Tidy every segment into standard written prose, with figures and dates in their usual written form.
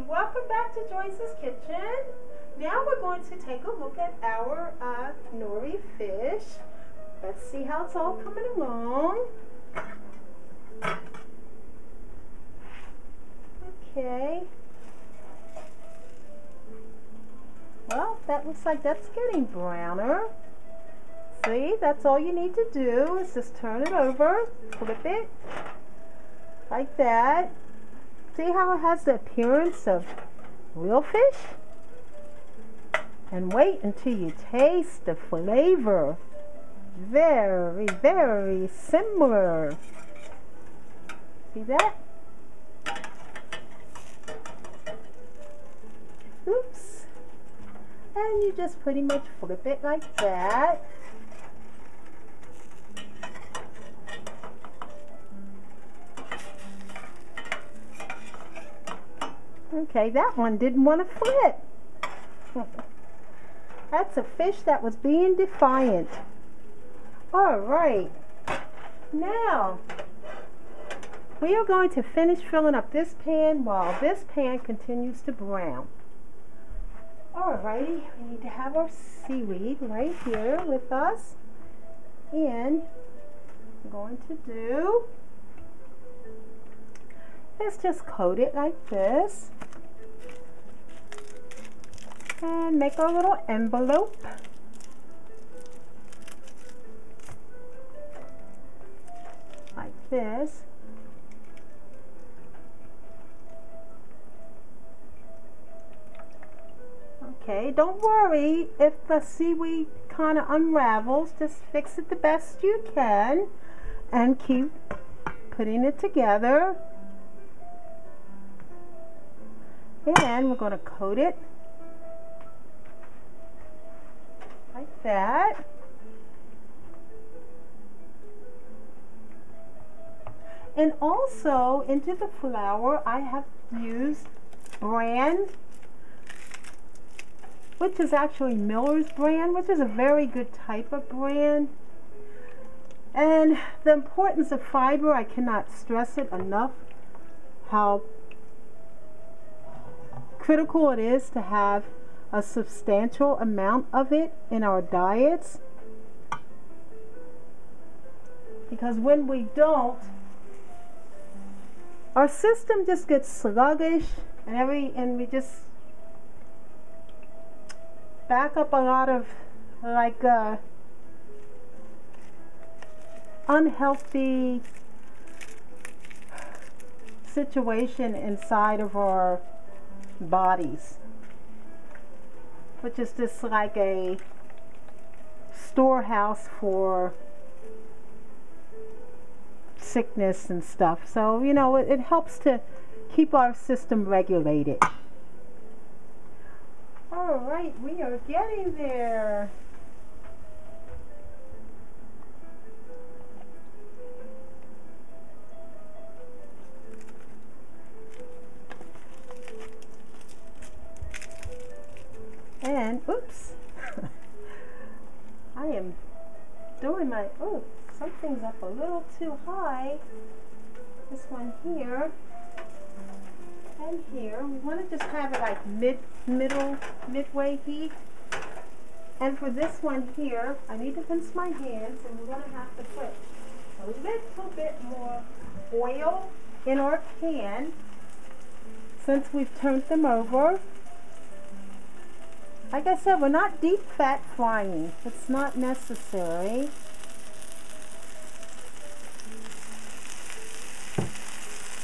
welcome back to Joyce's Kitchen. Now we're going to take a look at our nori fish. Let's see how it's all coming along. Okay. Well, that looks like that's getting browner. See, that's all you need to do is just turn it over, flip it, like that. See how it has the appearance of real fish? And wait until you taste the flavor. Very, very similar. See that? Oops. And you just pretty much flip it like that. Okay, that one didn't want to flip. That's a fish that was being defiant. Alright, now we are going to finish filling up this pan while this pan continues to brown. Alrighty, we need to have our seaweed right here with us. And I'm going to do is just coat it like this. And make our little envelope. Like this. Okay, don't worry if the seaweed kind of unravels. Just fix it the best you can and keep putting it together. And we're going to coat it like that. And also into the flour I have used bran, which is actually Miller's bran, which is a very good type of bran. And the importance of fiber, I cannot stress it enough, how critical it is to have a substantial amount of it in our diets, because when we don't, our system just gets sluggish and we just back up a lot of like unhealthy situation inside of our bodies, which is just like a storehouse for sickness and stuff. So, you know, it helps to keep our system regulated. Alright, we are getting there. And, oops, I am doing my, oh, something's up a little too high. This one here and here. We want to just have it like midway heat. And for this one here, I need to rinse my hands, and we're going to have to put a little bit more oil in our pan since we've turned them over. Like I said, we're not deep fat frying. It's not necessary.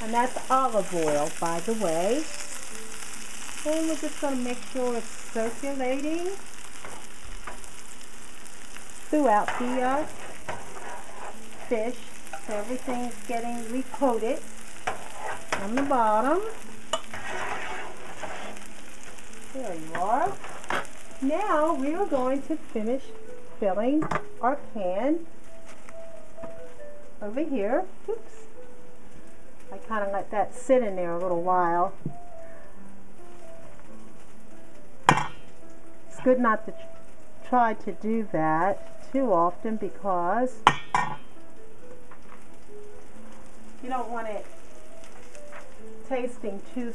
And that's olive oil, by the way. And we're just going to make sure it's circulating throughout the fish, so everything's getting recoated on the bottom. There you are. Now we are going to finish filling our pan over here. Oops. I kind of let that sit in there a little while. It's good not to try to do that too often, because you don't want it tasting too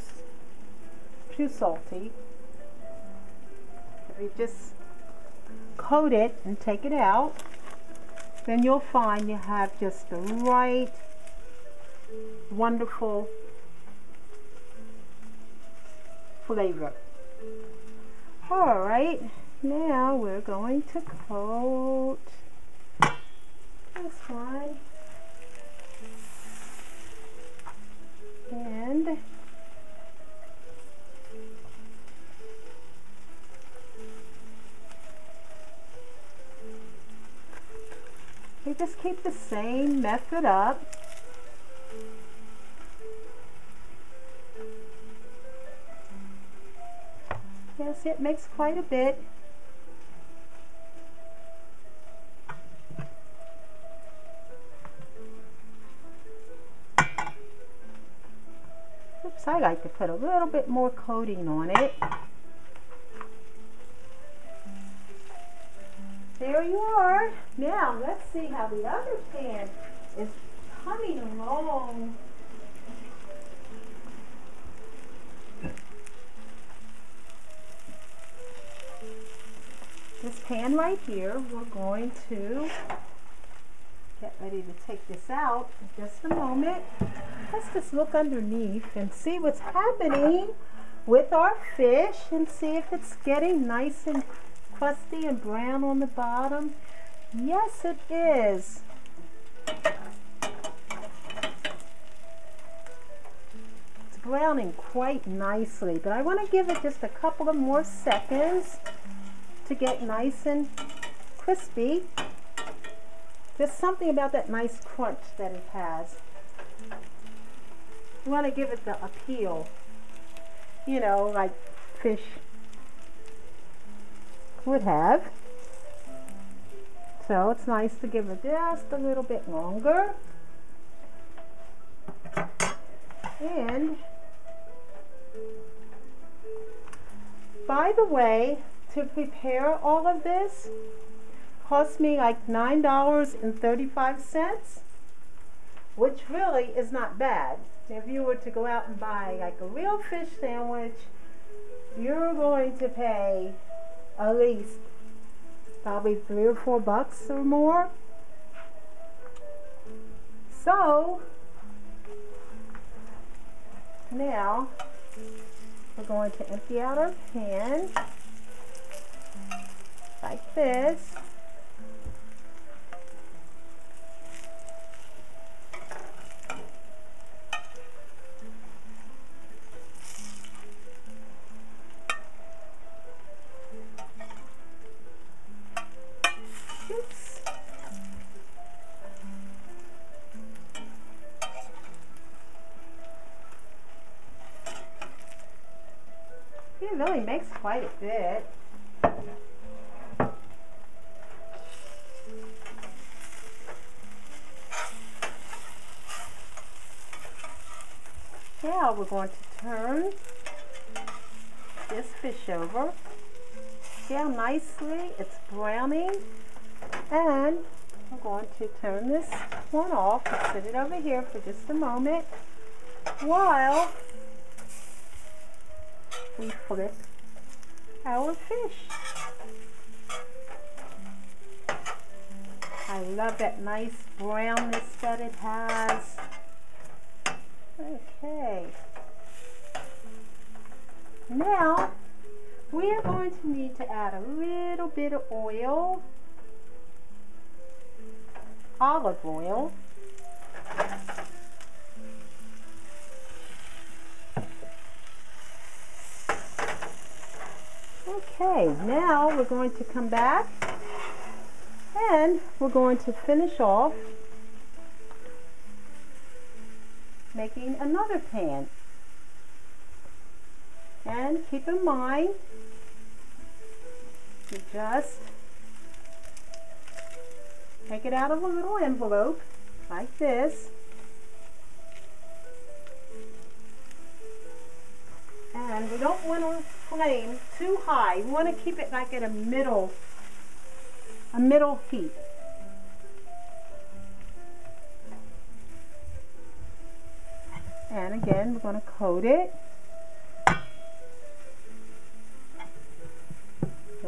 too salty. If you just coat it and take it out, then you'll find you have just the right wonderful flavor. Alright, now we're going to coat this one. And we just keep the same method up. Yes, it makes quite a bit. Oops, I like to put a little bit more coating on it. There you are. Now let's see how the other pan is coming along. This pan right here, we're going to get ready to take this out in just a moment. Let's just look underneath and see what's happening with our fish and see if it's getting nice and crusty and brown on the bottom. Yes, it is. It's browning quite nicely, but I want to give it just a couple of more seconds to get nice and crispy. There's something about that nice crunch that it has. You want to give it the appeal, you know, like fish would have. So it's nice to give it just a little bit longer. And by the way, to prepare all of this cost me like $9.35, which really is not bad. If you were to go out and buy like a real fish sandwich, you're going to pay at least probably $3 or $4 or more. So now we're going to empty out our pan like this. Oops. It really makes quite a bit. Now we're going to turn this fish over. See how nicely it's browning? And I'm going to turn this one off and set it over here for just a moment while we flip our fish. I love that nice brownness that it has. Okay. Now we are going to need to add a little bit of oil, olive oil. Okay, now we're going to come back and we're going to finish off making another pan. And keep in mind, you just take it out of a little envelope like this. And we don't want our flame too high. We want to keep it like at a middle heat. And again, we're going to coat it.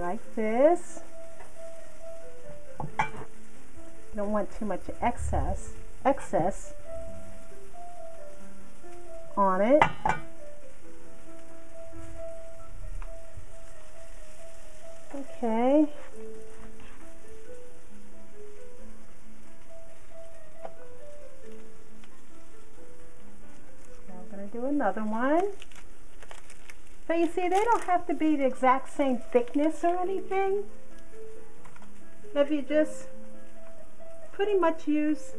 like this. Don't want too much excess on it. Okay. Now I'm going to do another one. But you see, they don't have to be the exact same thickness or anything. If you just pretty much use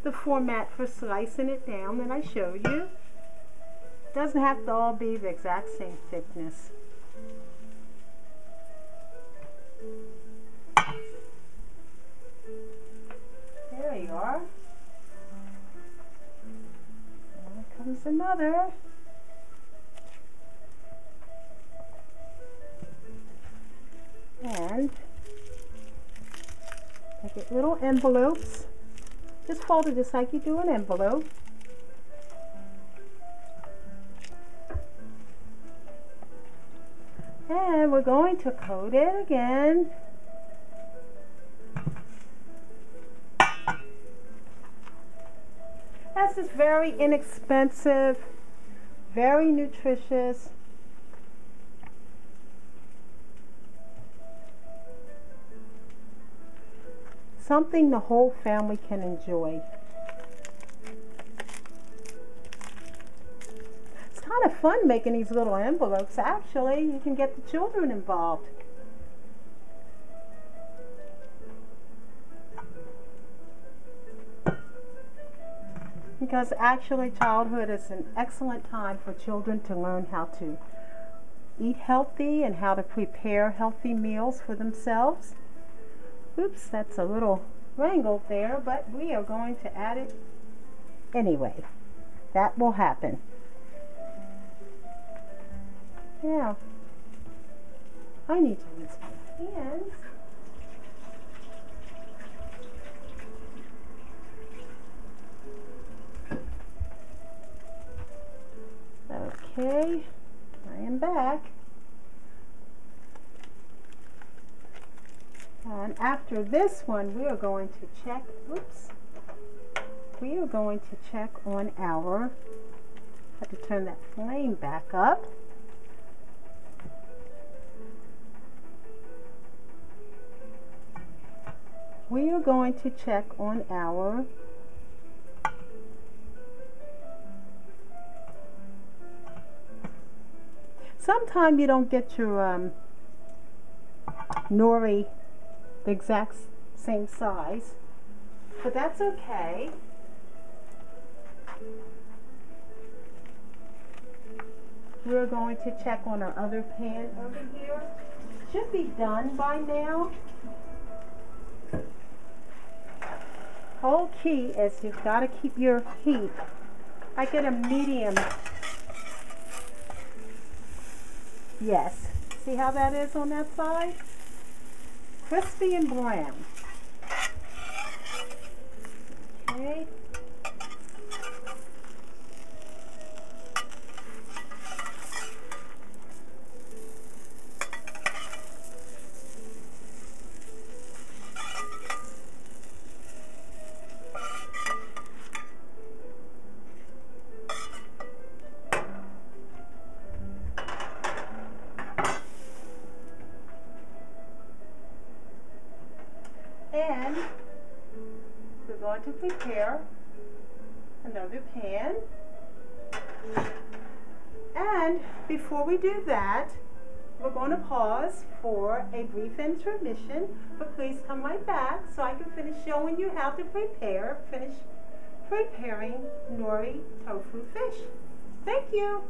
the format for slicing it down that I showed you. Doesn't have to all be the exact same thickness. There you are. Here comes another. And I get little envelopes. Just fold it just like you do an envelope. And we're going to coat it again. That's just very inexpensive, very nutritious. Something the whole family can enjoy. It's kind of fun making these little envelopes. Actually, you can get the children involved. Because actually childhood is an excellent time for children to learn how to eat healthy and how to prepare healthy meals for themselves. Oops, that's a little wrangled there, but we are going to add it anyway. That will happen. Now, I need to rinse my hands. Okay, I am back. And after this one, we are going to check, we are going to check on our, I have to turn that flame back up. We are going to check on our sometimes you don't get your nori the exact same size, but that's okay. We're going to check on our other pan over here. Should be done by now. Whole key is you've got to keep your heat. I get a medium. Yes. See how that is on that side? Crispy and brown. Okay. And we're going to prepare another pan. And before we do that, we're going to pause for a brief intermission, but please come right back so I can finish showing you how to finish preparing nori tofu fish. Thank you.